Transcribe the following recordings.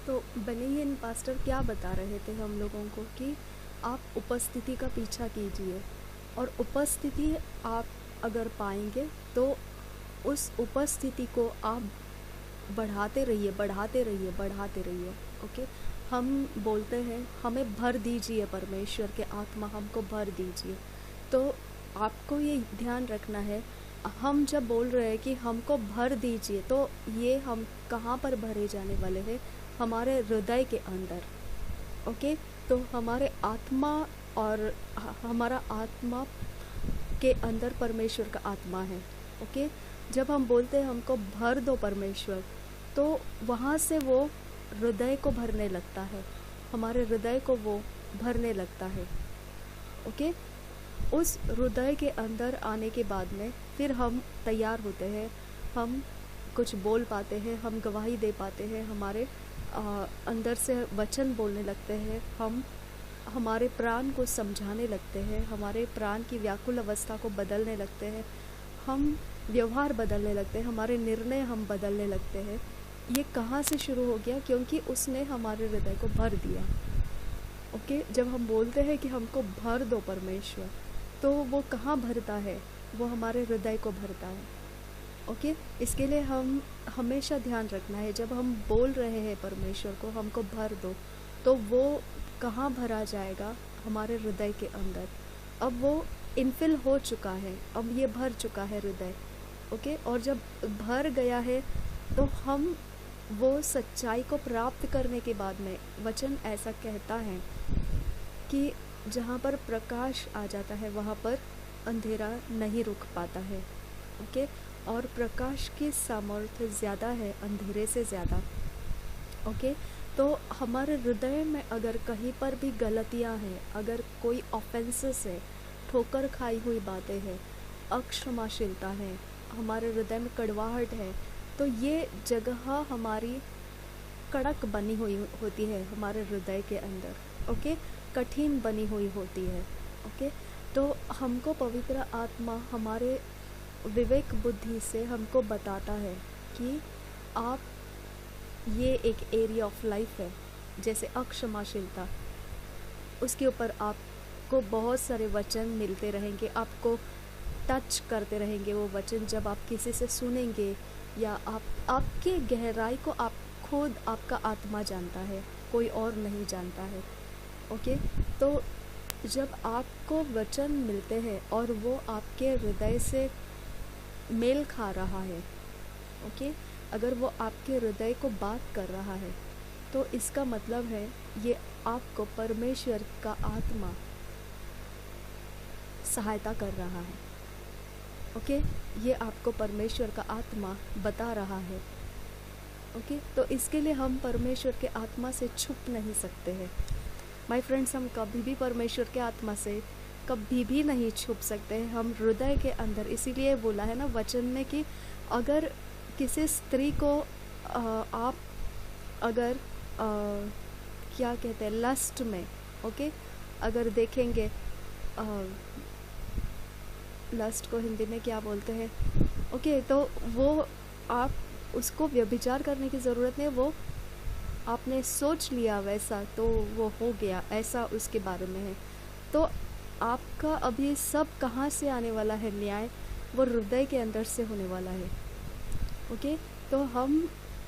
तो banyan pastor क्या बता रहे थे हम लोगों को कि आप उपस्थिति का पीछा कीजिए, और उपस्थिति आप अगर पाएंगे तो उस उपस्थिति को आप बढ़ाते रहिए, बढ़ाते रहिए, बढ़ाते रहिए। ओके, हम बोलते हैं हमें भर दीजिए परमेश्वर के आत्मा, हमको भर दीजिए। तो आपको ये ध्यान रखना है, हम जब बोल रहे हैं कि हमको भर दीजिए, तो ये हम कहाँ पर भरे जाने वाले हैं? हमारे हृदय के अंदर। ओके, तो हमारे आत्मा और हमारा आत्मा के अंदर परमेश्वर का आत्मा है। ओके, जब हम बोलते हैं हमको भर दो परमेश्वर, तो वहाँ से वो हृदय को भरने लगता है, हमारे हृदय को वो भरने लगता है। ओके, उस हृदय के अंदर आने के बाद में फिर हम तैयार होते हैं, हम कुछ बोल पाते हैं, हम गवाही दे पाते हैं, हमारे अंदर से वचन बोलने लगते हैं, हम हमारे प्राण को समझाने लगते हैं, हमारे प्राण की व्याकुल अवस्था को बदलने लगते हैं, हम व्यवहार बदलने लगते हैं, हमारे निर्णय हम बदलने लगते हैं। ये कहाँ से शुरू हो गया? क्योंकि उसने हमारे हृदय को भर दिया। ओके, जब हम बोलते हैं कि हमको भर दो परमेश्वर, तो वो कहाँ भरता है? वो हमारे हृदय को भरता है। ओके, इसके लिए हम हमेशा ध्यान रखना है, जब हम बोल रहे हैं परमेश्वर को हमको भर दो, तो वो कहाँ भरा जाएगा? हमारे हृदय के अंदर। अब वो इनफिल हो चुका है, अब ये भर चुका है हृदय। ओके, और जब भर गया है तो हम वो सच्चाई को प्राप्त करने के बाद में, वचन ऐसा कहता है कि जहाँ पर प्रकाश आ जाता है वहाँ पर अंधेरा नहीं रुक पाता है। ओके, और प्रकाश की सामर्थ्य ज़्यादा है अंधेरे से ज़्यादा। ओके, तो हमारे हृदय में अगर कहीं पर भी गलतियाँ हैं, अगर कोई ऑफेंसेस है, ठोकर खाई हुई बातें हैं, अक्षमाशीलता है, हमारे हृदय में कड़वाहट है, तो ये जगह हमारी कड़क बनी हुई होती है हमारे हृदय के अंदर। ओके, कठिन बनी हुई होती है। ओके, तो हमको पवित्र आत्मा हमारे विवेक बुद्धि से हमको बताता है कि आप, ये एक एरिया ऑफ लाइफ है, जैसे अक्षमाशीलता, उसके ऊपर आपको बहुत सारे वचन मिलते रहेंगे, आपको टच करते रहेंगे वो वचन। जब आप किसी से सुनेंगे या आपके गहराई को आप खुद, आपका आत्मा जानता है, कोई और नहीं जानता है। ओके, तो जब आपको वचन मिलते हैं और वो आपके हृदय से मेल खा रहा है, ओके, अगर वो आपके हृदय को बात कर रहा है, तो इसका मतलब है ये आपको परमेश्वर का आत्मा सहायता कर रहा है। ओके, ये आपको परमेश्वर का आत्मा बता रहा है। ओके, तो इसके लिए हम परमेश्वर के आत्मा से छुप नहीं सकते हैं माय फ्रेंड्स। हम कभी भी परमेश्वर के आत्मा से कभी भी नहीं छुप सकते हैं, हम हृदय के अंदर। इसीलिए बोला है ना वचन में कि अगर किसी स्त्री को आप अगर क्या कहते हैं, लस्ट में, ओके, अगर देखेंगे, लस्ट को हिंदी में क्या बोलते हैं? ओके, तो वो आप उसको व्यभिचार करने की ज़रूरत नहीं, वो आपने सोच लिया वैसा तो वो हो गया, ऐसा उसके बारे में है। तो आपका अभी सब कहाँ से आने वाला है न्याय? वो हृदय के अंदर से होने वाला है। ओके, तो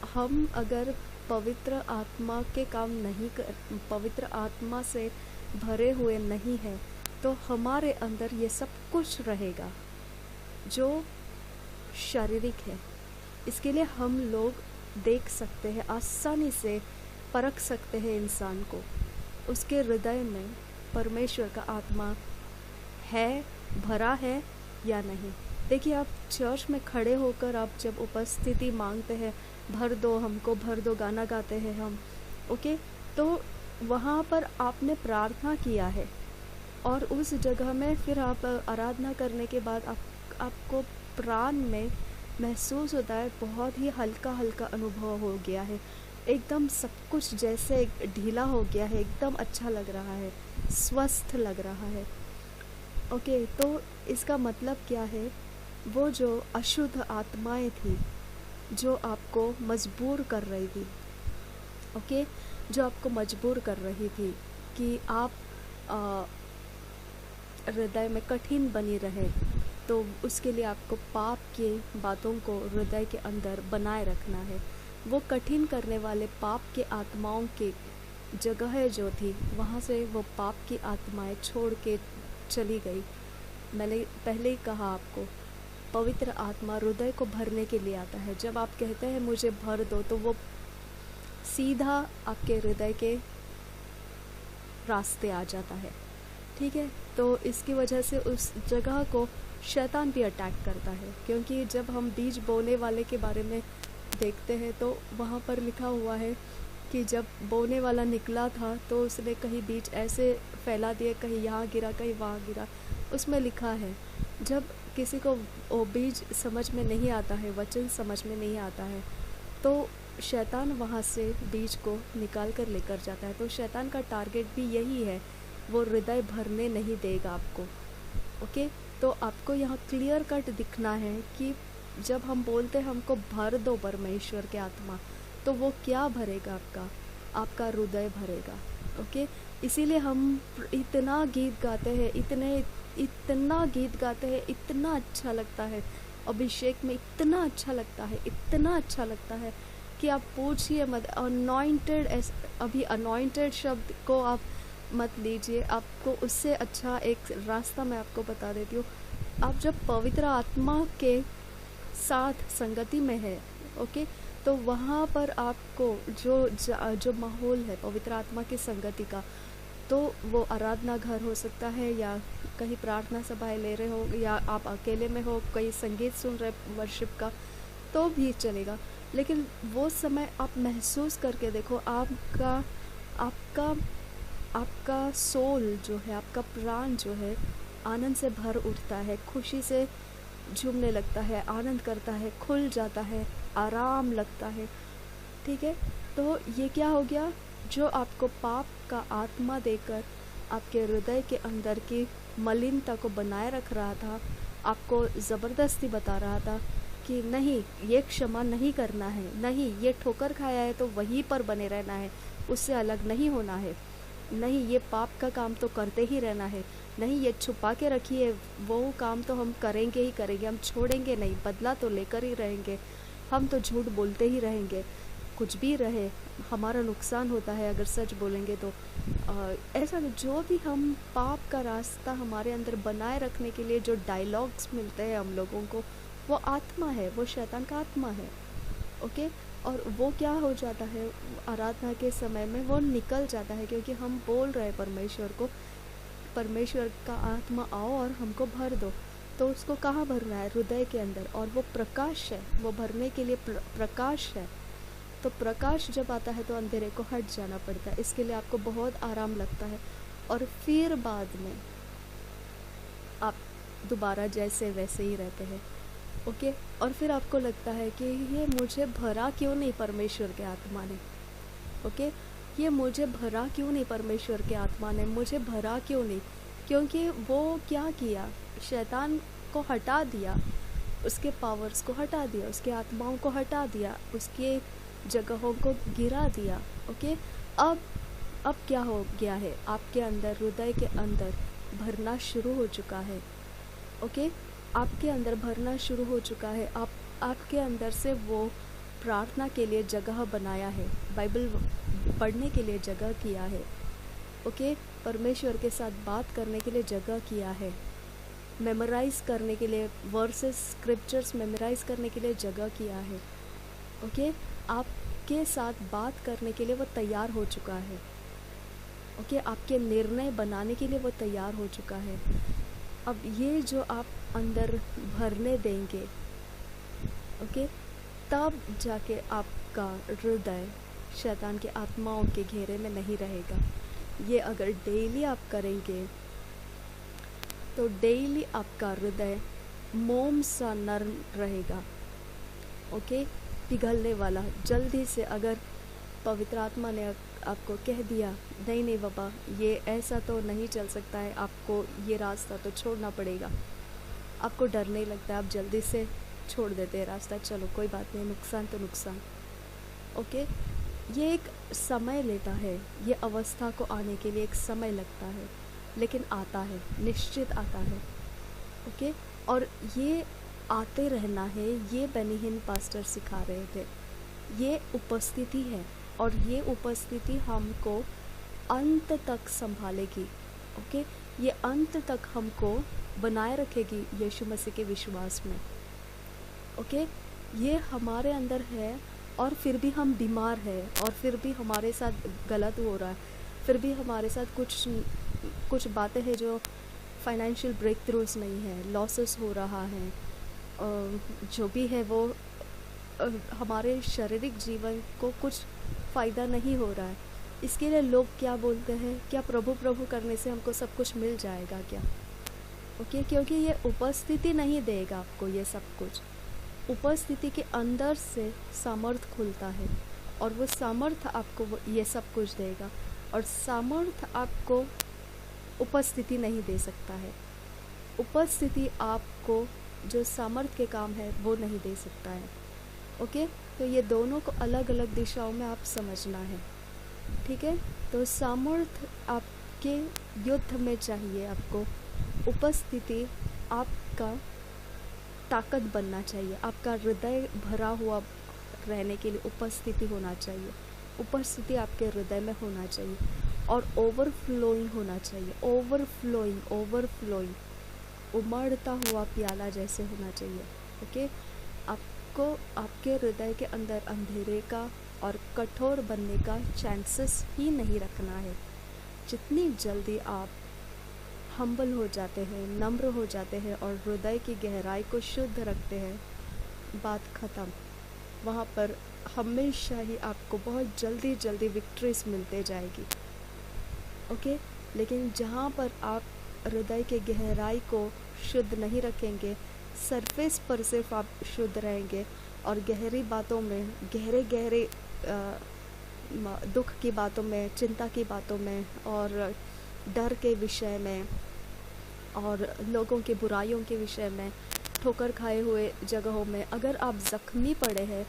हम अगर पवित्र आत्मा के काम नहीं कर, पवित्र आत्मा से भरे हुए नहीं हैं, तो हमारे अंदर ये सब कुछ रहेगा जो शारीरिक है। इसके लिए हम लोग देख सकते हैं, आसानी से परख सकते हैं इंसान को, उसके हृदय में परमेश्वर का आत्मा है, भरा है या नहीं। देखिए, आप चर्च में खड़े होकर आप जब उपस्थिति मांगते हैं, भर दो हमको, भर दो, गाना गाते हैं हम, ओके, तो वहाँ पर आपने प्रार्थना किया है, और उस जगह में फिर आप आराधना करने के बाद आपको प्राण में महसूस होता है, बहुत ही हल्का हल्का अनुभव हो गया है, एकदम सब कुछ जैसे ढीला हो गया है, एकदम अच्छा लग रहा है, स्वस्थ लग रहा है। ओके, तो इसका मतलब क्या है? वो जो अशुद्ध आत्माएं थी जो आपको मजबूर कर रही थी, ओके, जो आपको मजबूर कर रही थी कि आप हृदय में कठिन बनी रहे, तो उसके लिए आपको पाप के बातों को हृदय के अंदर बनाए रखना है। वो कठिन करने वाले पाप के आत्माओं के जगह जो थी, वहाँ से वो पाप की आत्माएं छोड़ के चली गई। मैंने पहले ही कहा आपको, पवित्र आत्मा हृदय को भरने के लिए आता है। जब आप कहते हैं मुझे भर दो, तो वो सीधा आपके हृदय के रास्ते आ जाता है। ठीक है, तो इसकी वजह से उस जगह को शैतान भी अटैक करता है, क्योंकि जब हम बीज बोने वाले के बारे में देखते हैं तो वहाँ पर लिखा हुआ है कि जब बोने वाला निकला था तो उसने कहीं बीज ऐसे फैला दिए, कहीं यहाँ गिरा कहीं वहाँ गिरा। उसमें लिखा है जब किसी को वो बीज समझ में नहीं आता है, वचन समझ में नहीं आता है, तो शैतान वहाँ से बीज को निकाल कर लेकर जाता है। तो शैतान का टारगेट भी यही है, वो हृदय भरने नहीं देगा आपको। ओके, तो आपको यहाँ क्लियर कट दिखना है कि जब हम बोलते हैं हमको भर दो परमेश्वर के आत्मा, तो वो क्या भरेगा? आपका हृदय भरेगा। ओके, इसीलिए हम इतना गीत गाते हैं, इतना गीत गाते हैं, इतना अच्छा लगता है अभिषेक में, इतना अच्छा लगता है कि आप पूछिए मत। अनॉइंटेड, अभी अनॉइंटेड शब्द को आप मत लीजिए, आपको उससे अच्छा एक रास्ता मैं आपको बता देती हूँ। आप जब पवित्र आत्मा के साथ संगति में है, ओके, तो वहाँ पर आपको जो माहौल है पवित्र आत्मा की संगति का, तो वो आराधना घर हो सकता है, या कहीं प्रार्थना सभाएं ले रहे हो, या आप अकेले में हो, कहीं संगीत सुन रहे वर्शिप का, तो भी चलेगा। लेकिन वो समय आप महसूस करके देखो, आपका सोल जो है, आपका प्राण जो है, आनंद से भर उठता है, खुशी से झूमने लगता है, आनंद करता है, खुल जाता है, आराम लगता है। ठीक है, तो ये क्या हो गया? जो आपको पाप का आत्मा देकर आपके हृदय के अंदर की मलिनता को बनाए रख रहा था, आपको ज़बरदस्ती बता रहा था कि नहीं, ये क्षमा नहीं करना है, नहीं, ये ठोकर खाया है तो वहीं पर बने रहना है, उससे अलग नहीं होना है, नहीं, ये पाप का काम तो करते ही रहना है, नहीं, ये छुपा के रखिए, वो काम तो हम करेंगे ही करेंगे, हम छोड़ेंगे नहीं, बदला तो लेकर ही रहेंगे, हम तो झूठ बोलते ही रहेंगे, कुछ भी रहे, हमारा नुकसान होता है अगर सच बोलेंगे तो। ऐसा जो भी हम पाप का रास्ता हमारे अंदर बनाए रखने के लिए जो डायलॉग्स मिलते हैं हम लोगों को, वो आत्मा है, वो शैतान का आत्मा है। ओके, और वो क्या हो जाता है आराधना के समय में, वो निकल जाता है, क्योंकि हम बोल रहे हैं परमेश्वर का आत्मा आओ और हमको भर दो। तो उसको कहाँ भरना है? हृदय के अंदर, और वो प्रकाश है, वो भरने के लिए प्रकाश है। तो प्रकाश जब आता है तो अंधेरे को हट जाना पड़ता है, इसके लिए आपको बहुत आराम लगता है, और फिर बाद में आप दोबारा जैसे वैसे ही रहते हैं। ओके, और फिर आपको लगता है कि ये मुझे भरा क्यों नहीं परमेश्वर के आत्मा ने। ओके, ये मुझे भरा क्यों नहीं परमेश्वर के आत्मा ने, मुझे भरा क्यों नहीं? क्योंकि वो क्या किया, शैतान को हटा दिया, उसके पावर्स को हटा दिया, उसके आत्माओं को हटा दिया, उसके जगहों को गिरा दिया। ओके, अब क्या हो गया है? आपके अंदर, हृदय के अंदर भरना शुरू हो चुका है। ओके, आपके अंदर भरना शुरू हो चुका है। आपके अंदर से वो प्रार्थना के लिए जगह बनाया है, बाइबल पढ़ने के लिए जगह किया है। ओके, परमेश्वर के साथ बात करने के लिए जगह किया है, मेमोराइज करने के लिए वर्सेस स्क्रिप्चर्स मेमोराइज करने के लिए जगह किया है। ओके, आपके साथ बात करने के लिए वो तैयार हो चुका है। ओके, आपके निर्णय बनाने के लिए वो तैयार हो चुका है। अब ये जो आप अंदर भरने देंगे, ओके, तब जाके आपका हृदय शैतान के आत्माओं के घेरे में नहीं रहेगा। ये अगर डेली आप करेंगे तो डेली आपका हृदय मोम सा नर्म रहेगा। ओके, पिघलने वाला जल्दी से। अगर पवित्र आत्मा ने आपको कह दिया नहीं नहीं बाबा, ये ऐसा तो नहीं चल सकता है, आपको ये रास्ता तो छोड़ना पड़ेगा, आपको डर नहीं लगता, आप जल्दी से छोड़ देते हैं रास्ता, चलो कोई बात नहीं, नुकसान तो नुकसान। ओके, ये एक समय लेता है, ये अवस्था को आने के लिए एक समय लगता है, लेकिन आता है, निश्चित आता है। ओके, और ये आते रहना है, ये बेनी हिन पास्टर सिखा रहे थे। ये उपस्थिति है और ये उपस्थिति हमको अंत तक संभालेगी। ओके, ये अंत तक हमको बनाए रखेगी यीशु मसीह के विश्वास में। ओके, ये हमारे अंदर है और फिर भी हम बीमार हैं और फिर भी हमारे साथ गलत हो रहा है, फिर भी हमारे साथ कुछ बातें हैं जो फाइनेंशियल ब्रेक थ्रूज नहीं है, लॉसेस हो रहा है, जो भी है वो हमारे शारीरिक जीवन को कुछ फ़ायदा नहीं हो रहा है। इसके लिए लोग क्या बोलते हैं, क्या प्रभु प्रभु करने से हमको सब कुछ मिल जाएगा क्या? ओके, क्योंकि ये उपस्थिति नहीं देगा आपको ये सब कुछ। उपस्थिति के अंदर से सामर्थ खुलता है और वो सामर्थ आपको ये सब कुछ देगा, और सामर्थ आपको उपस्थिति नहीं दे सकता है। उपस्थिति आपको जो सामर्थ के काम है वो नहीं दे सकता है। ओके, तो ये दोनों को अलग अलग दिशाओं में आप समझना है। ठीक है, तो सामर्थ आपके युद्ध में चाहिए, आपको उपस्थिति आपका ताकत बनना चाहिए, आपका हृदय भरा हुआ रहने के लिए उपस्थिति होना चाहिए। उपस्थिति आपके हृदय में होना चाहिए और ओवरफ्लोइंग होना चाहिए। ओवरफ्लोइंग उमड़ता हुआ प्याला जैसे होना चाहिए। ओके, आपको आपके हृदय के अंदर अंधेरे का और कठोर बनने का चांसेस ही नहीं रखना है। जितनी जल्दी आप हम्बल हो जाते हैं, नम्र हो जाते हैं और हृदय की गहराई को शुद्ध रखते हैं, बात ख़त्म। वहाँ पर हमेशा ही आपको बहुत जल्दी विक्ट्रीज मिलते जाएगी। ओके, लेकिन जहाँ पर आप हृदय के गहराई को शुद्ध नहीं रखेंगे, सरफेस पर सिर्फ आप शुद्ध रहेंगे और गहरी बातों में, गहरे दुख की बातों में, चिंता की बातों में और डर के विषय में और लोगों की बुराइयों के विषय में, ठोकर खाए हुए जगहों में अगर आप ज़ख्मी पड़े हैं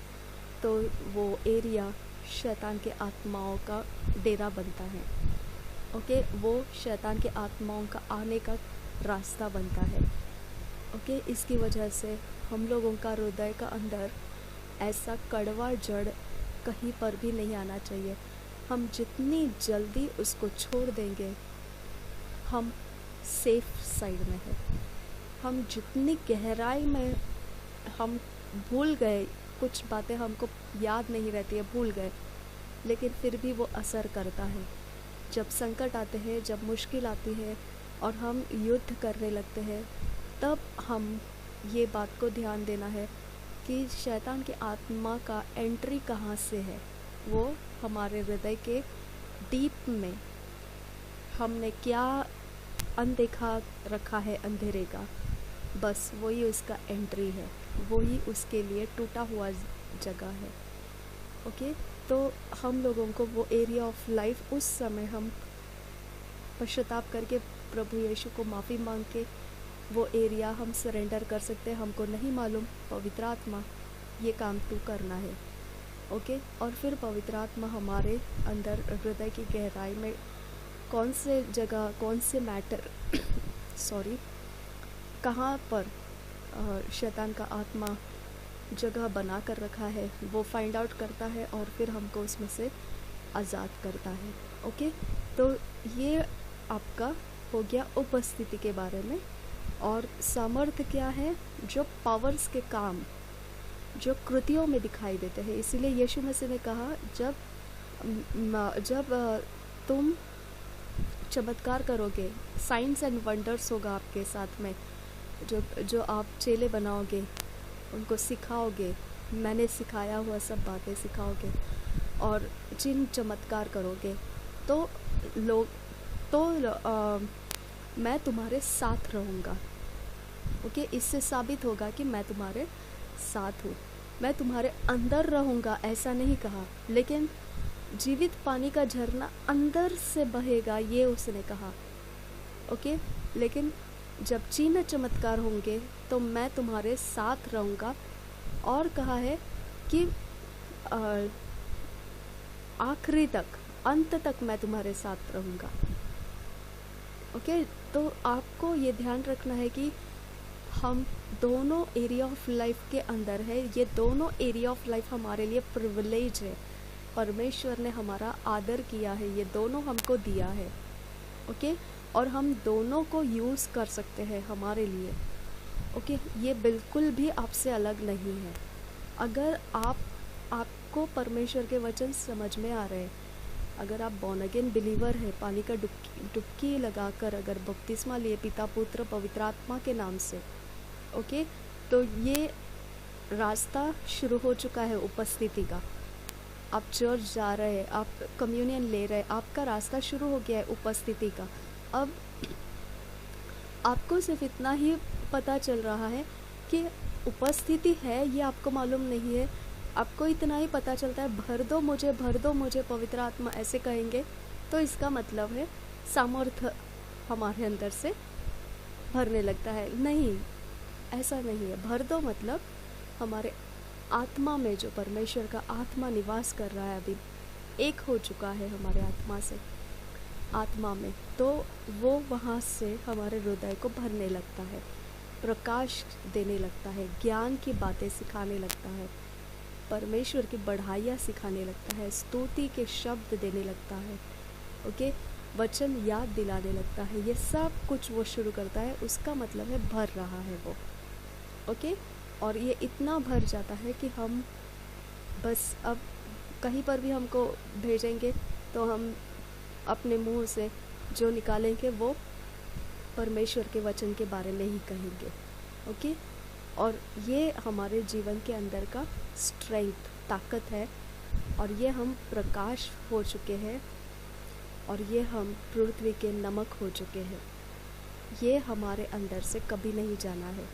तो वो एरिया शैतान के आत्माओं का डेरा बनता है। ओके, वो शैतान के आत्माओं का आने का रास्ता बनता है। ओके, इसकी वजह से हम लोगों का हृदय का अंदर ऐसा कड़वा जड़ कहीं पर भी नहीं आना चाहिए। हम जितनी जल्दी उसको छोड़ देंगे हम सेफ साइड में है। हम जितनी गहराई में हम भूल गए, कुछ बातें हमको याद नहीं रहती है, भूल गए, लेकिन फिर भी वो असर करता है। जब संकट आते हैं, जब मुश्किल आती है और हम युद्ध करने लगते हैं, तब हम ये बात को ध्यान देना है कि शैतान की आत्मा का एंट्री कहाँ से है। वो हमारे हृदय के डीप में हमने क्या अनदेखा रखा है अंधेरे का, बस वही उसका एंट्री है, वही उसके लिए टूटा हुआ जगह है। ओके, तो हम लोगों को वो एरिया ऑफ लाइफ उस समय हम पश्चाताप करके प्रभु यीशु को माफ़ी मांग के वो एरिया हम सरेंडर कर सकते हैं। हमको नहीं मालूम, पवित्र आत्मा ये काम तू करना है। ओके, और फिर पवित्र आत्मा हमारे अंदर हृदय की गहराई में कौन से जगह, कौन से मैटर कहाँ पर शैतान का आत्मा जगह बना कर रखा है वो फाइंड आउट करता है और फिर हमको उसमें से आज़ाद करता है। ओके, तो ये आपका हो गया उपस्थिति के बारे में। और सामर्थ्य क्या है? जो पावर्स के काम जो कृतियों में दिखाई देते हैं। इसीलिए यीशु मसीह ने कहा जब तुम चमत्कार करोगे, साइंस एंड वंडर्स होगा आपके साथ में, जो आप चेले बनाओगे, उनको सिखाओगे, मैंने सिखाया हुआ सब बातें सिखाओगे और जिन चमत्कार करोगे मैं तुम्हारे साथ रहूँगा। ओके, इससे साबित होगा कि मैं तुम्हारे साथ हूँ, मैं तुम्हारे अंदर रहूँगा, ऐसा नहीं कहा, लेकिन जीवित पानी का झरना अंदर से बहेगा, ये उसने कहा। ओके, लेकिन जब चिन्ह चमत्कार होंगे तो मैं तुम्हारे साथ रहूँगा। और कहा है कि आखिरी तक, अंत तक मैं तुम्हारे साथ रहूँगा। ओके, तो आपको ये ध्यान रखना है कि हम दोनों एरिया ऑफ लाइफ के अंदर है। ये दोनों एरिया ऑफ लाइफ हमारे लिए प्रिविलेज है, परमेश्वर ने हमारा आदर किया है, ये दोनों हमको दिया है। ओके, और हम दोनों को यूज़ कर सकते हैं हमारे लिए। ओके, ये बिल्कुल भी आपसे अलग नहीं है। अगर आपको परमेश्वर के वचन समझ में आ रहे हैं, अगर आप बॉर्न अगेन बिलीवर है, पानी का डुबकी लगाकर अगर बपतिस्मा लिए पिता पुत्र पवित्र आत्मा के नाम से, ओके, तो ये रास्ता शुरू हो चुका है उपस्थिति का। आप चर्च जा रहे हैं, आप कम्युनियन ले रहे हैं, आपका रास्ता शुरू हो गया है उपस्थिति का। अब आपको सिर्फ इतना ही पता चल रहा है कि उपस्थिति है, ये आपको मालूम नहीं है। आपको इतना ही पता चलता है भर दो मुझे पवित्र आत्मा, ऐसे कहेंगे तो इसका मतलब है सामर्थ्य हमारे अंदर से भरने लगता है। नहीं, ऐसा नहीं है। भर दो मतलब हमारे आत्मा में जो परमेश्वर का आत्मा निवास कर रहा है, अभी एक हो चुका है हमारे आत्मा से, आत्मा में, तो वो वहाँ से हमारे हृदय को भरने लगता है, प्रकाश देने लगता है, ज्ञान की बातें सिखाने लगता है, परमेश्वर की बढ़ाइयाँ सिखाने लगता है, स्तुति के शब्द देने लगता है। ओके, वचन याद दिलाने लगता है। ये सब कुछ वो शुरू करता है, उसका मतलब है भर रहा है वो। ओके, और ये इतना भर जाता है कि हम बस अब कहीं पर भी हमको भेजेंगे तो हम अपने मुंह से जो निकालेंगे वो परमेश्वर के वचन के बारे में ही कहेंगे। ओके, और ये हमारे जीवन के अंदर का स्ट्रेंथ, ताकत है, और ये हम प्रकाश हो चुके हैं, और ये हम पृथ्वी के नमक हो चुके हैं। ये हमारे अंदर से कभी नहीं जाना है,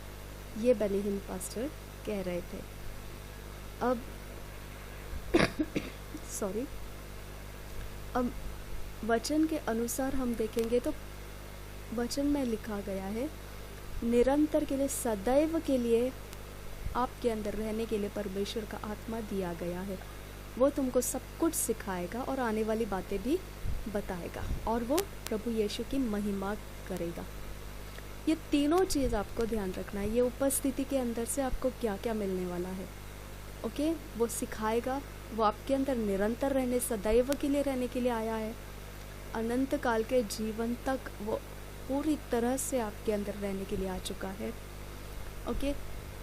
ये बेनिहिन पास्टर कह रहे थे। अब सॉरी, अब वचन के अनुसार हम देखेंगे तो वचन में लिखा गया है, निरंतर के लिए, सदैव के लिए आपके अंदर रहने के लिए परमेश्वर का आत्मा दिया गया है। वो तुमको सब कुछ सिखाएगा और आने वाली बातें भी बताएगा, और वो प्रभु यीशु की महिमा करेगा। ये तीनों चीज़ आपको ध्यान रखना है। ये उपस्थिति के अंदर से आपको क्या क्या मिलने वाला है। ओके, वो सिखाएगा, वो आपके अंदर निरंतर रहने, सदैव के लिए रहने के लिए आया है, अनंत काल के जीवन तक वो पूरी तरह से आपके अंदर रहने के लिए आ चुका है। ओके,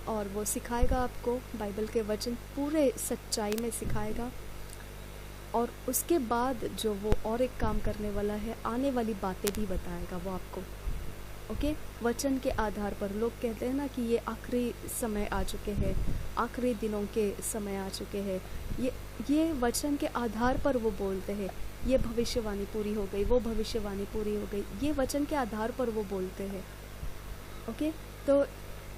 और वो सिखाएगा आपको, बाइबल के वचन पूरे सच्चाई में सिखाएगा, और उसके बाद जो वो और एक काम करने वाला है, आने वाली बातें भी बताएगा वो आपको। ओके, वचन के आधार पर लोग कहते हैं ना कि ये आखिरी समय आ चुके हैं, आखिरी दिनों के समय आ चुके हैं, ये वचन के आधार पर वो बोलते हैं, ये भविष्यवाणी पूरी हो गई, वो भविष्यवाणी पूरी हो गई, ये वचन के आधार पर वो बोलते हैं। ओके, तो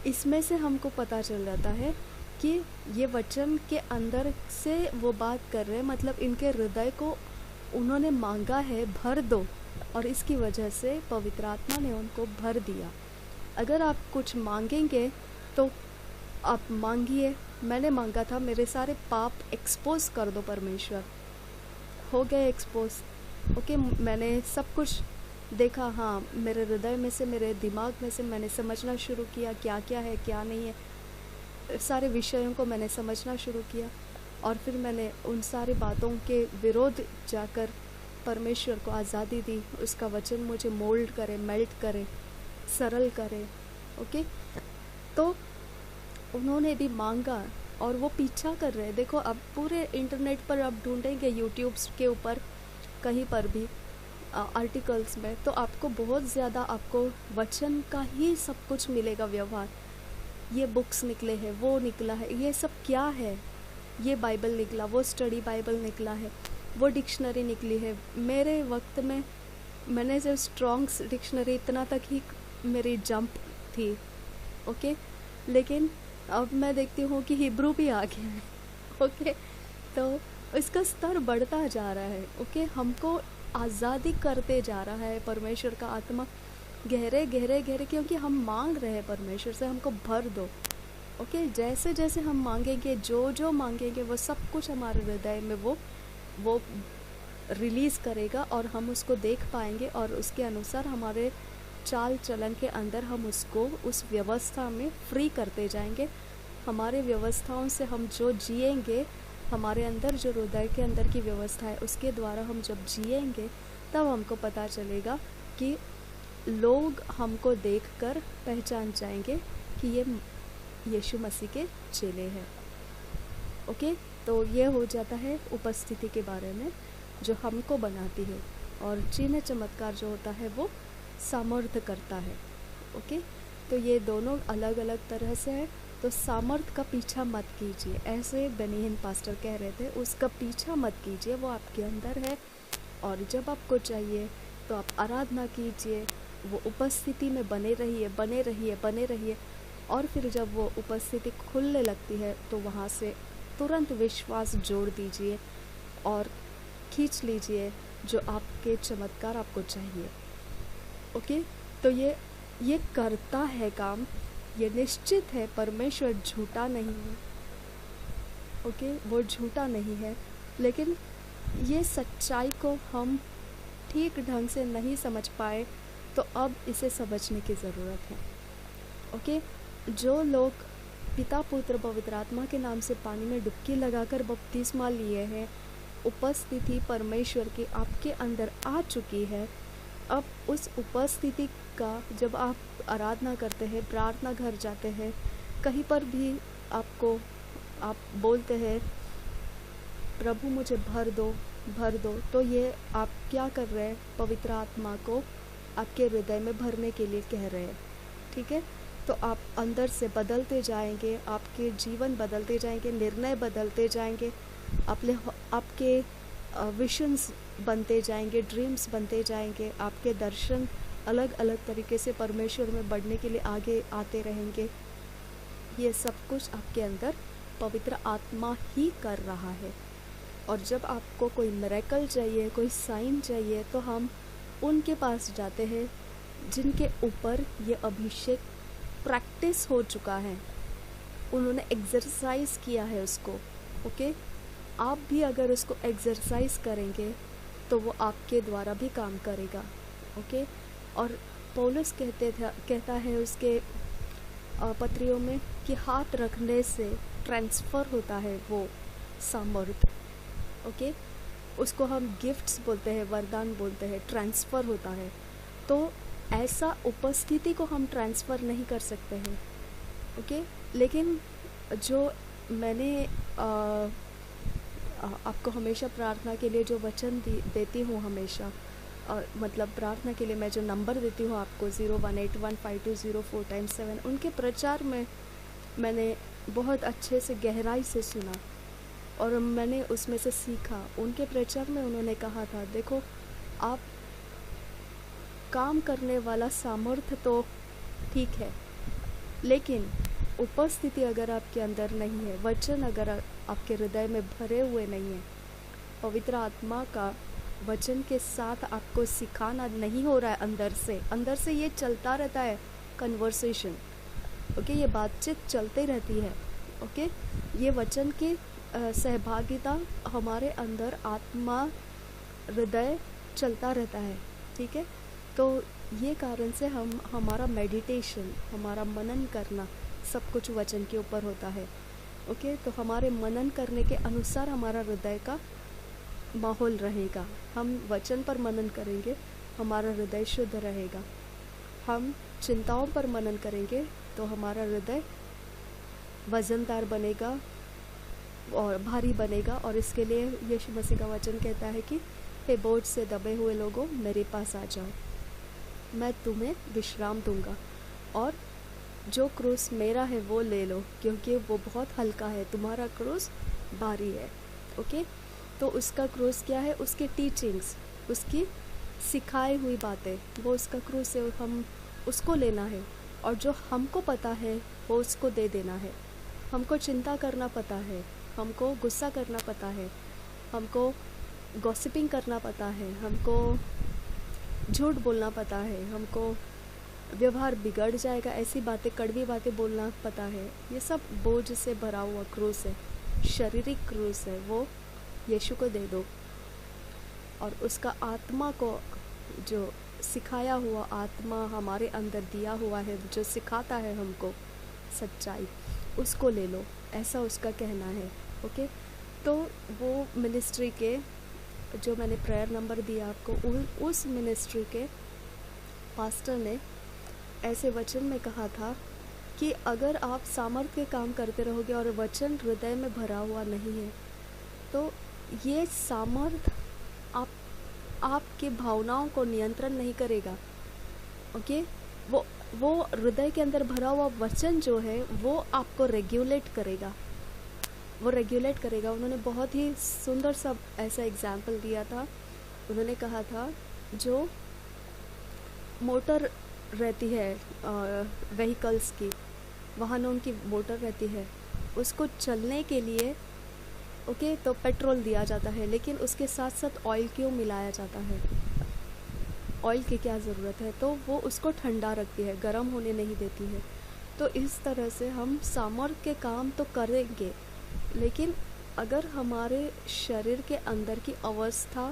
इसमें से हमको पता चल जाता है कि ये वचन के अंदर से वो बात कर रहे हैं, मतलब इनके हृदय को उन्होंने मांगा है, भर दो, और इसकी वजह से पवित्र आत्मा ने उनको भर दिया। अगर आप कुछ मांगेंगे तो आप मांगिए, मैंने मांगा था, मेरे सारे पाप एक्सपोज कर दो परमेश्वर, हो गए एक्सपोज। ओके, मैंने सब कुछ देखा, हाँ, मेरे हृदय में से, मेरे दिमाग में से मैंने समझना शुरू किया क्या क्या है क्या नहीं है, सारे विषयों को मैंने समझना शुरू किया, और फिर मैंने उन सारी बातों के विरोध जाकर परमेश्वर को आज़ादी दी, उसका वचन मुझे मोल्ड करे, मेल्ट करे, सरल करे। ओके, तो उन्होंने भी मांगा और वो पीछा कर रहे हैं। देखो, अब पूरे इंटरनेट पर आप ढूंढेंगे, यूट्यूब्स के ऊपर कहीं पर भी आर्टिकल्स में, तो आपको बहुत ज़्यादा आपको वचन का ही सब कुछ मिलेगा व्यवहार। ये बुक्स निकले हैं, वो निकला है, ये सब क्या है, ये बाइबल निकला, वो स्टडी बाइबल निकला है, वो डिक्शनरी निकली है। मेरे वक्त में मैंने सिर्फ स्ट्रॉन्ग्स डिक्शनरी इतना तक ही मेरी जंप थी। ओके, लेकिन अब मैं देखती हूँ कि हिब्रू भी आ गया है। ओके, तो इसका स्तर बढ़ता जा रहा है। ओके, हमको आज़ादी करते जा रहा है परमेश्वर का आत्मा, गहरे गहरे गहरे, क्योंकि हम मांग रहे हैं परमेश्वर से, हमको भर दो। ओके, जैसे जैसे हम मांगेंगे, जो जो मांगेंगे, वो सब कुछ हमारे हृदय में वो वो रिलीज़ करेगा और हम उसको देख पाएंगे, और उसके अनुसार हमारे चाल चलन के अंदर हम उसको उस व्यवस्था में फ्री करते जाएंगे। हमारे व्यवस्थाओं से हम जो जिएंगे, हमारे अंदर जो हृदय के अंदर की व्यवस्था है उसके द्वारा हम जब जिएंगे, तब हमको पता चलेगा कि लोग हमको देखकर पहचान जाएंगे कि ये यीशु मसीह के चेले हैं। ओके, तो ये हो जाता है उपस्थिति के बारे में जो हमको बनाती है, और चिन्ह चमत्कार जो होता है वो सामर्थ्य करता है। ओके, तो ये दोनों अलग अलग तरह से है। तो सामर्थ्य का पीछा मत कीजिए, ऐसे बेनी हिन पास्टर कह रहे थे, उसका पीछा मत कीजिए, वो आपके अंदर है, और जब आपको चाहिए तो आप आराधना कीजिए, वो उपस्थिति में बने रहिए बने रहिए बने रहिए, और फिर जब वो उपस्थिति खुलने लगती है तो वहाँ से तुरंत विश्वास जोड़ दीजिए और खींच लीजिए जो आपके चमत्कार आपको चाहिए। ओके, तो ये करता है काम, ये निश्चित है, परमेश्वर झूठा नहीं है। ओके, वो झूठा नहीं है, लेकिन ये सच्चाई को हम ठीक ढंग से नहीं समझ पाए, तो अब इसे समझने की ज़रूरत है। ओके, जो लोग पिता पुत्र पवित्र आत्मा के नाम से पानी में डुबकी लगाकर बपतिस्मा लिए हैं, उपस्थिति परमेश्वर की आपके अंदर आ चुकी है। अब उस उपस्थिति का जब आप आराधना करते हैं, प्रार्थना घर जाते हैं, कहीं पर भी आप बोलते हैं प्रभु मुझे भर दो भर दो, तो ये आप क्या कर रहे हैं? पवित्र आत्मा को आपके हृदय में भरने के लिए कह रहे हैं। ठीक है, तो आप अंदर से बदलते जाएंगे, आपके जीवन बदलते जाएंगे, निर्णय बदलते जाएंगे, आपके विजन्स बनते जाएंगे, ड्रीम्स बनते जाएंगे, आपके दर्शन अलग अलग तरीके से परमेश्वर में बढ़ने के लिए आगे आते रहेंगे। ये सब कुछ आपके अंदर पवित्र आत्मा ही कर रहा है। और जब आपको कोई मिरेकल चाहिए, कोई साइन चाहिए, तो हम उनके पास जाते हैं जिनके ऊपर ये अभिषेक प्रैक्टिस हो चुका है, उन्होंने एक्सरसाइज किया है उसको। ओके, आप भी अगर उसको एक्सरसाइज करेंगे तो वो आपके द्वारा भी काम करेगा। ओके, और पौलुस कहता है उसके पत्रियों में कि हाथ रखने से ट्रांसफ़र होता है वो सामर्थ्य। ओके, उसको हम गिफ्ट्स बोलते हैं, वरदान बोलते हैं, ट्रांसफ़र होता है। तो ऐसा उपस्थिति को हम ट्रांसफ़र नहीं कर सकते हैं। ओके, लेकिन जो मैंने आपको हमेशा प्रार्थना के लिए जो वचन देती हूँ हमेशा, मतलब प्रार्थना के लिए मैं जो नंबर देती हूँ आपको 01815204 उनके प्रचार में मैंने बहुत अच्छे से गहराई से सुना और मैंने उसमें से सीखा। उनके प्रचार में उन्होंने कहा था, देखो आप काम करने वाला सामर्थ्य तो ठीक है, लेकिन उपस्थिति अगर आपके अंदर नहीं है, वचन अगर आपके हृदय में भरे हुए नहीं है, पवित्र आत्मा का वचन के साथ आपको सिखाना नहीं हो रहा है अंदर से ये चलता रहता है कन्वर्सेशन। ओके, ये बातचीत चलती रहती है। ओके, ये वचन की सहभागिता हमारे अंदर आत्मा हृदय चलता रहता है। ठीक है, तो ये कारण से हमारा मेडिटेशन, हमारा मनन करना सब कुछ वचन के ऊपर होता है। ओके, तो हमारे मनन करने के अनुसार हमारा हृदय का माहौल रहेगा। हम वचन पर मनन करेंगे, हमारा हृदय शुद्ध रहेगा। हम चिंताओं पर मनन करेंगे तो हमारा हृदय वजनदार बनेगा और भारी बनेगा। और इसके लिए यीशु मसीह का वचन कहता है कि हे बोझ से दबे हुए लोगों, मेरे पास आ जाओ, मैं तुम्हें विश्राम दूंगा, और जो क्रूस मेरा है वो ले लो, क्योंकि वो बहुत हल्का है, तुम्हारा क्रूस भारी है। ओके, तो उसका क्रूस क्या है? उसके टीचिंग्स, उसकी सिखाई हुई बातें, वो उसका क्रूस है, हम उसको लेना है। और जो हमको पता है वो उसको दे देना है। हमको चिंता करना पता है, हमको गुस्सा करना पता है, हमको गॉसिपिंग करना पता है, हमको झूठ बोलना पता है, हमको व्यवहार बिगड़ जाएगा ऐसी बातें, कड़वी बातें बोलना पता है। ये सब बोझ से भरा हुआ क्रूस है, शारीरिक क्रूस है, वो यीशु को दे दो। और उसका आत्मा को, जो सिखाया हुआ आत्मा हमारे अंदर दिया हुआ है, जो सिखाता है हमको सच्चाई, उसको ले लो, ऐसा उसका कहना है। ओके, तो वो मिनिस्ट्री के, जो मैंने प्रेयर नंबर दिया आपको, उस मिनिस्ट्री के पास्टर ने ऐसे वचन में कहा था कि अगर आप सामर्थ्य के काम करते रहोगे और वचन हृदय में भरा हुआ नहीं है, तो ये सामर्थ्य आपके भावनाओं को नियंत्रण नहीं करेगा। ओके, वो हृदय के अंदर भरा हुआ वचन जो है वो आपको रेगुलेट करेगा, वो रेगुलेट करेगा। उन्होंने बहुत ही सुंदर सा ऐसा एग्जाम्पल दिया था। उन्होंने कहा था जो मोटर रहती है व्हीकल्स की, वाहनों की मोटर रहती है, उसको चलने के लिए ओके तो पेट्रोल दिया जाता है, लेकिन उसके साथ साथ ऑयल क्यों मिलाया जाता है? ऑयल की क्या ज़रूरत है? तो वो उसको ठंडा रखती है, गर्म होने नहीं देती है। तो इस तरह से हम सामर्थ्य के काम तो करेंगे, लेकिन अगर हमारे शरीर के अंदर की अवस्था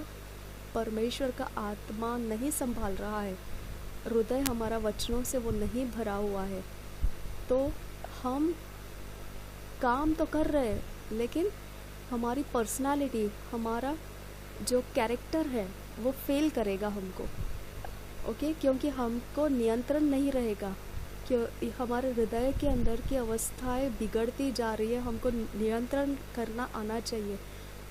परमेश्वर का आत्मा नहीं संभाल रहा है, हृदय हमारा वचनों से वो नहीं भरा हुआ है, तो हम काम तो कर रहे हैं, लेकिन हमारी पर्सनालिटी, हमारा जो कैरेक्टर है वो फेल करेगा हमको। ओके, क्योंकि हमको नियंत्रण नहीं रहेगा, क्यों हमारे हृदय के अंदर की अवस्थाएं बिगड़ती जा रही है। हमको नियंत्रण करना आना चाहिए।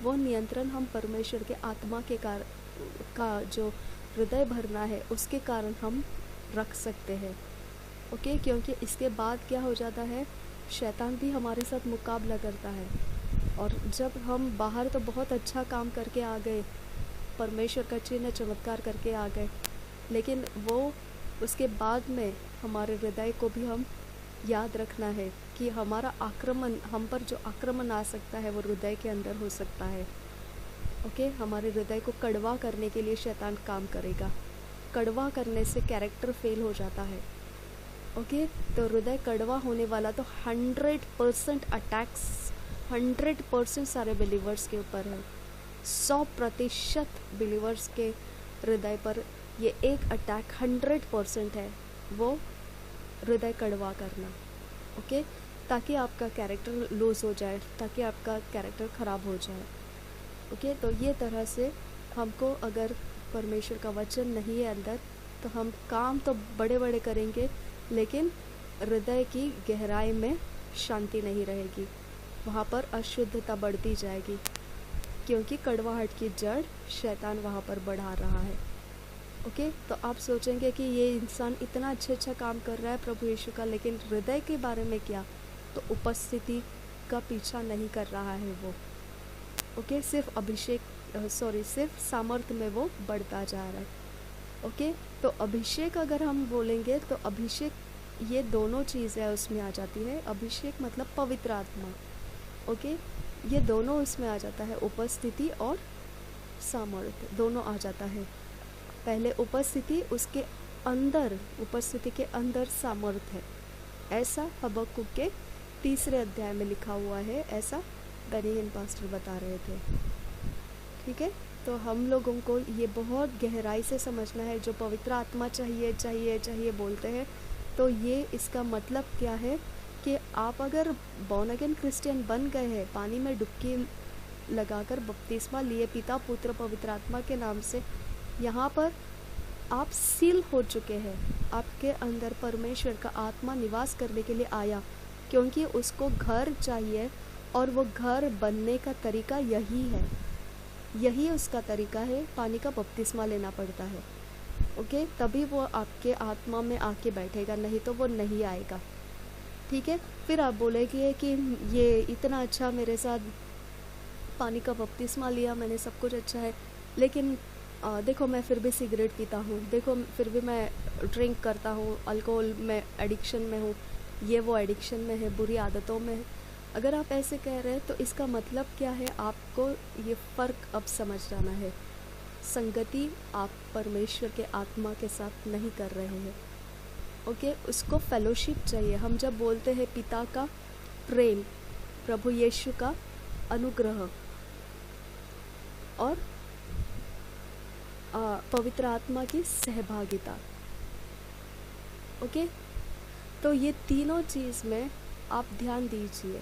वो नियंत्रण हम परमेश्वर के आत्मा के का जो हृदय भरना है उसके कारण हम रख सकते हैं। ओके, क्योंकि इसके बाद क्या हो जाता है, शैतान भी हमारे साथ मुकाबला करता है। और जब हम बाहर तो बहुत अच्छा काम करके आ गए, परमेश्वर का चिन्ह चमत्कार करके आ गए, लेकिन वो उसके बाद में हमारे हृदय को भी हम याद रखना है कि हमारा आक्रमण, हम पर जो आक्रमण आ सकता है वो हृदय के अंदर हो सकता है। ओके, हमारे हृदय को कड़वा करने के लिए शैतान काम करेगा। कड़वा करने से कैरेक्टर फेल हो जाता है। ओके, तो हृदय कड़वा होने वाला तो 100% अटैक्स 100% सारे बिलीवर्स के ऊपर है। 100% बिलीवर्स के हृदय पर ये एक अटैक 100% है, वो हृदय कड़वा करना। ओके, ताकि आपका कैरेक्टर लूज़ हो जाए, ताकि आपका कैरेक्टर ख़राब हो जाए। ओके, तो ये तरह से हमको, अगर परमेश्वर का वचन नहीं है अंदर, तो हम काम तो बड़े बड़े करेंगे, लेकिन हृदय की गहराई में शांति नहीं रहेगी, वहाँ पर अशुद्धता बढ़ती जाएगी, क्योंकि कड़वाहट की जड़ शैतान वहाँ पर बढ़ा रहा है। ओके, तो आप सोचेंगे कि ये इंसान इतना अच्छा काम कर रहा है प्रभु यीशु का, लेकिन हृदय के बारे में क्या? तो उपस्थिति का पीछा नहीं कर रहा है वो। ओके, सिर्फ सामर्थ्य में वो बढ़ता जा रहा है। ओके, तो अभिषेक अगर हम बोलेंगे तो अभिषेक, ये दोनों चीज़ें उसमें आ जाती है। अभिषेक मतलब पवित्र आत्मा। ओके, ये दोनों उसमें आ जाता है, उपस्थिति और सामर्थ्य दोनों आ जाता है। पहले उपस्थिति, उसके अंदर, उपस्थिति के अंदर सामर्थ्य है, ऐसा हबक्कुक के 3 अध्याय में लिखा हुआ है, ऐसा बेनिहिन पास्टर बता रहे थे। ठीक है, तो हम लोगों को ये बहुत गहराई से समझना है। जो पवित्र आत्मा चाहिए चाहिए चाहिए बोलते हैं, तो ये इसका मतलब क्या है कि आप अगर बॉर्न अगेन क्रिश्चियन बन गए हैं, पानी में डुबकी लगाकर बपतिस्मा लिए पिता पुत्र पवित्र आत्मा के नाम से, यहाँ पर आप सील हो चुके हैं। आपके अंदर परमेश्वर का आत्मा निवास करने के लिए आया, क्योंकि उसको घर चाहिए, और वो घर बनने का तरीका यही है, यही उसका तरीका है। पानी का बपतिस्मा लेना पड़ता है। ओके, तभी वो आपके आत्मा में आके बैठेगा, नहीं तो वो नहीं आएगा। ठीक है, फिर आप बोलेंगे कि ये इतना अच्छा मेरे साथ पानी का बपतिस्मा लिया मैंने, सब कुछ अच्छा है, लेकिन देखो मैं फिर भी सिगरेट पीता हूँ, देखो फिर भी मैं ड्रिंक करता हूँ, अल्कोहल में एडिक्शन में हूँ, ये वो एडिक्शन में है, बुरी आदतों में है। अगर आप ऐसे कह रहे हैं तो इसका मतलब क्या है, आपको ये फ़र्क अब समझ जाना है। संगति आप परमेश्वर के आत्मा के साथ नहीं कर रहे हैं। ओके, उसको फेलोशिप चाहिए। हम जब बोलते हैं पिता का प्रेम, प्रभु यीशु का अनुग्रह और पवित्र आत्मा की सहभागिता। ओके, तो ये तीनों चीज़ में आप ध्यान दीजिए।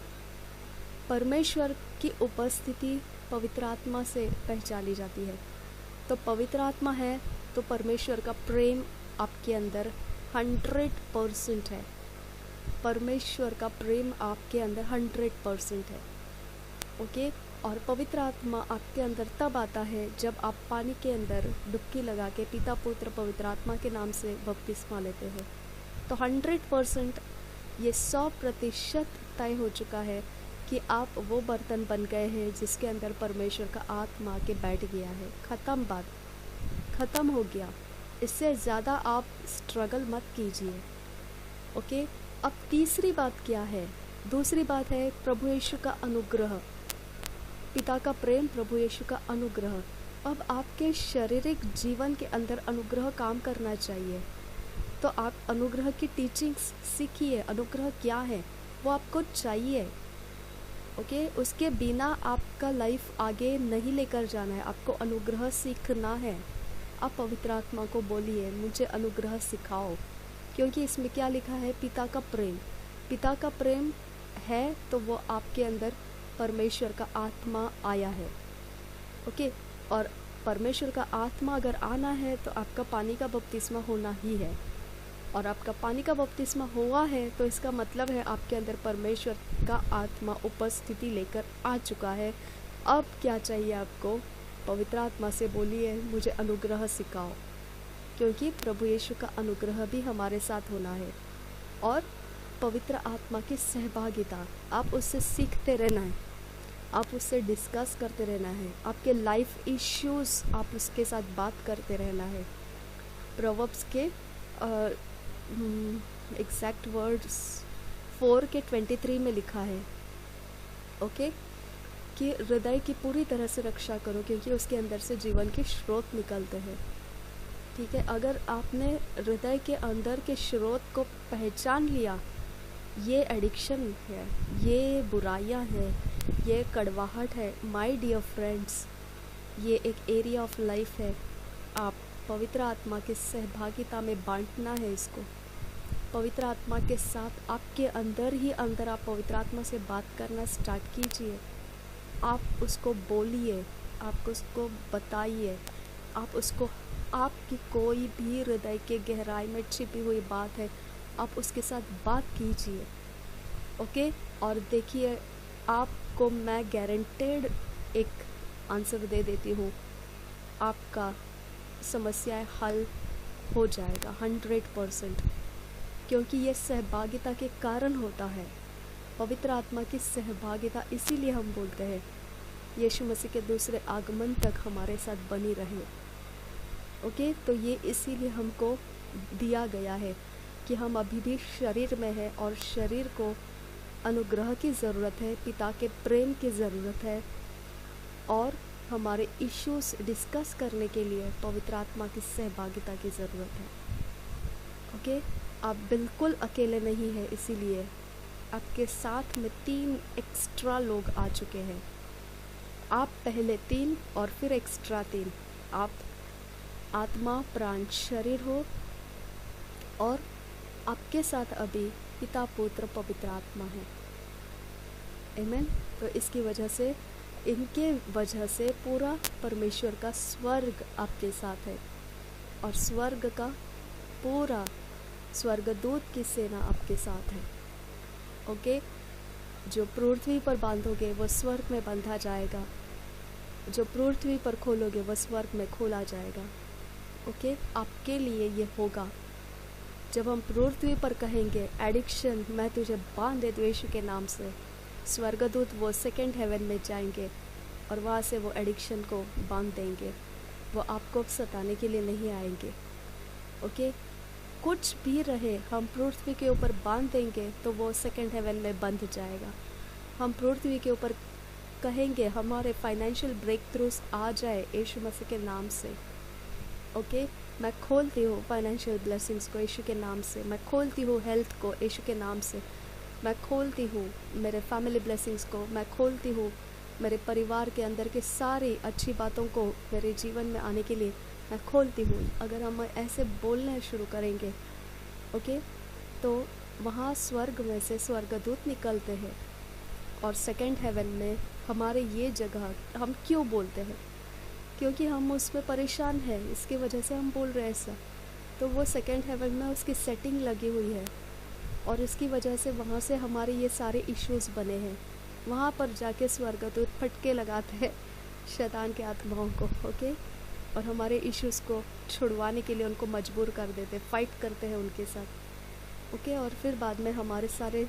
परमेश्वर की उपस्थिति पवित्र आत्मा से पहचानी जाती है। तो पवित्र आत्मा है तो परमेश्वर का प्रेम आपके अंदर 100% है। परमेश्वर का प्रेम आपके अंदर 100% है। ओके, और पवित्र आत्मा आपके अंदर तब आता है जब आप पानी के अंदर डुबकी लगा के पिता पुत्र पवित्र आत्मा के नाम से बपतिस्मा लेते हैं। तो 100% ये 100% तय हो चुका है कि आप वो बर्तन बन गए हैं जिसके अंदर परमेश्वर का आत्मा के बैठ गया है। ख़त्म बात, ख़त्म हो गया। इससे ज़्यादा आप स्ट्रगल मत कीजिए। ओके, अब तीसरी बात क्या है? दूसरी बात है प्रभु यीशु का अनुग्रह, पिता का प्रेम, प्रभु यीशु का अनुग्रह। अब आपके शारीरिक जीवन के अंदर अनुग्रह काम करना चाहिए, तो आप अनुग्रह की टीचिंग्स सीखिए। अनुग्रह क्या है वो आपको चाहिए। ओके, उसके बिना आपका लाइफ आगे नहीं लेकर जाना है। आपको अनुग्रह सीखना है। आप पवित्र आत्मा को बोलिए मुझे अनुग्रह सिखाओ, क्योंकि इसमें क्या लिखा है? पिता का प्रेम। पिता का प्रेम है तो वो आपके अंदर परमेश्वर का आत्मा आया है। ओके, और परमेश्वर का आत्मा अगर आना है तो आपका पानी का बपतिस्मा होना ही है, और आपका पानी का बपतिस्मा हुआ है तो इसका मतलब है आपके अंदर परमेश्वर का आत्मा उपस्थिति लेकर आ चुका है। अब क्या चाहिए आपको? पवित्र आत्मा से बोलिए मुझे अनुग्रह सिखाओ, क्योंकि प्रभु यीशु का अनुग्रह भी हमारे साथ होना है। और पवित्र आत्मा की सहभागिता, आप उससे सीखते रहना है, आप उससे डिस्कस करते रहना है। आपके लाइफ इश्यूज़ आप उसके साथ बात करते रहना है। प्रोवर्ब्स के एग्जैक्ट वर्ड्स 4:23 में लिखा है, ओके, कि हृदय की पूरी तरह से रक्षा करो, क्योंकि उसके अंदर से जीवन के स्रोत निकलते हैं। ठीक है, अगर आपने हृदय के अंदर के स्रोत को पहचान लिया, ये एडिक्शन है, ये बुराइयां हैं, ये कड़वाहट है, माय डियर फ्रेंड्स, ये एक एरिया ऑफ लाइफ है। आप पवित्र आत्मा के सहभागिता में बांटना है इसको। पवित्र आत्मा के साथ आपके अंदर ही अंदर आप पवित्र आत्मा से बात करना स्टार्ट कीजिए। आप उसको बोलिए, आप उसको बताइए, आप उसको, आपकी कोई भी हृदय के गहराई में छिपी हुई बात है, आप उसके साथ बात कीजिए। ओके, और देखिए आपको मैं गारंटेड एक आंसर दे देती हूँ, आपका समस्याएं हल हो जाएगा 100%, क्योंकि ये सहभागिता के कारण होता है। पवित्र आत्मा की सहभागिता इसीलिए हम बोलते हैं यीशु मसीह के दूसरे आगमन तक हमारे साथ बनी रहे। ओके, तो ये इसीलिए हमको दिया गया है कि हम अभी भी शरीर में हैं और शरीर को अनुग्रह की ज़रूरत है, पिता के प्रेम की ज़रूरत है, और हमारे इश्यूज डिस्कस करने के लिए पवित्र आत्मा की सहभागिता की ज़रूरत है। ओके, आप बिल्कुल अकेले नहीं हैं, इसीलिए आपके साथ में 3 एक्स्ट्रा लोग आ चुके हैं। आप पहले 3 और फिर एक्स्ट्रा 3। आप आत्मा प्राण शरीर हो, और आपके साथ अभी पिता पुत्र पवित्र आत्मा है। आमीन। तो इसकी वजह से, इनके वजह से पूरा परमेश्वर का स्वर्ग आपके साथ है, और स्वर्ग का पूरा स्वर्गदूत की सेना आपके साथ है। ओके, जो पृथ्वी पर बांधोगे वो स्वर्ग में बंधा जाएगा, जो पृथ्वी पर खोलोगे वो स्वर्ग में खोला जाएगा। ओके, आपके लिए ये होगा। जब हम पृथ्वी पर कहेंगे एडिक्शन मैं तुझे बांध देती हूं यीशु के नाम से, स्वर्गदूत वो सेकंड हेवन में जाएंगे और वहाँ से वो एडिक्शन को बांध देंगे। वो आपको सताने के लिए नहीं आएंगे। ओके, कुछ भी रहे हम पृथ्वी के ऊपर बांध देंगे तो वो सेकंड हेवन में बंध जाएगा। हम पृथ्वी के ऊपर कहेंगे हमारे फाइनेंशियल ब्रेक थ्रूज आ जाए यीशु मसीह के नाम से। ओके, मैं खोलती हूँ फाइनेंशियल ब्लेसिंग्स को यीशु के नाम से, मैं खोलती हूँ हेल्थ को यीशु के नाम से, मैं खोलती हूँ मेरे फैमिली ब्लेसिंग्स को, मैं खोलती हूँ मेरे परिवार के अंदर के सारी अच्छी बातों को मेरे जीवन में आने के लिए मैं खोलती हूँ। अगर हम ऐसे बोलने शुरू करेंगे, ओके, तो वहाँ स्वर्ग में से स्वर्गदूत निकलते हैं। और सेकंड हेवन में हमारे ये जगह हम क्यों बोलते हैं? क्योंकि हम उसमें परेशान हैं, इसकी वजह से हम बोल रहे हैं ऐसा। तो वो सेकंड हेवन में उसकी सेटिंग लगी हुई है और इसकी वजह से वहाँ से हमारे ये सारे इश्यूज़ बने हैं। वहाँ पर जाके स्वर्गदूत फटके लगाते हैं शैतान के आत्माओं को, ओके, और हमारे इश्यूज़ को छुड़वाने के लिए उनको मजबूर कर देते, फाइट करते हैं उनके साथ, ओके। और फिर बाद में हमारे सारे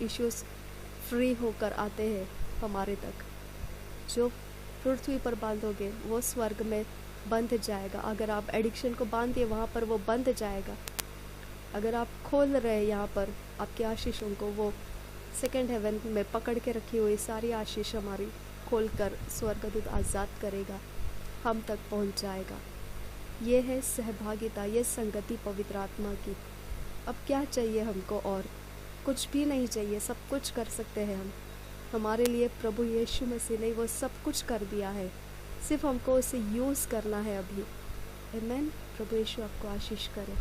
इश्यूज़ फ्री होकर आते हैं हमारे तक। जो पृथ्वी पर बांधोगे वो स्वर्ग में बंध जाएगा। अगर आप एडिक्शन को बांध दिए वहाँ पर वो बंध जाएगा। अगर आप खोल रहे हैं यहाँ पर आपकी आशीषों को, वो सेकंड हेवन में पकड़ के रखी हुई सारी आशीष हमारी खोल कर स्वर्गदूत आज़ाद करेगा, हम तक पहुँच जाएगा। ये है सहभागिता, ये संगति पवित्र आत्मा की। अब क्या चाहिए हमको? और कुछ भी नहीं चाहिए, सब कुछ कर सकते हैं हम। हमारे लिए प्रभु यीशु मसीह ने वो सब कुछ कर दिया है, सिर्फ हमको उसे यूज़ करना है अभी। आमीन। प्रभु यीशु आपको आशीष करे।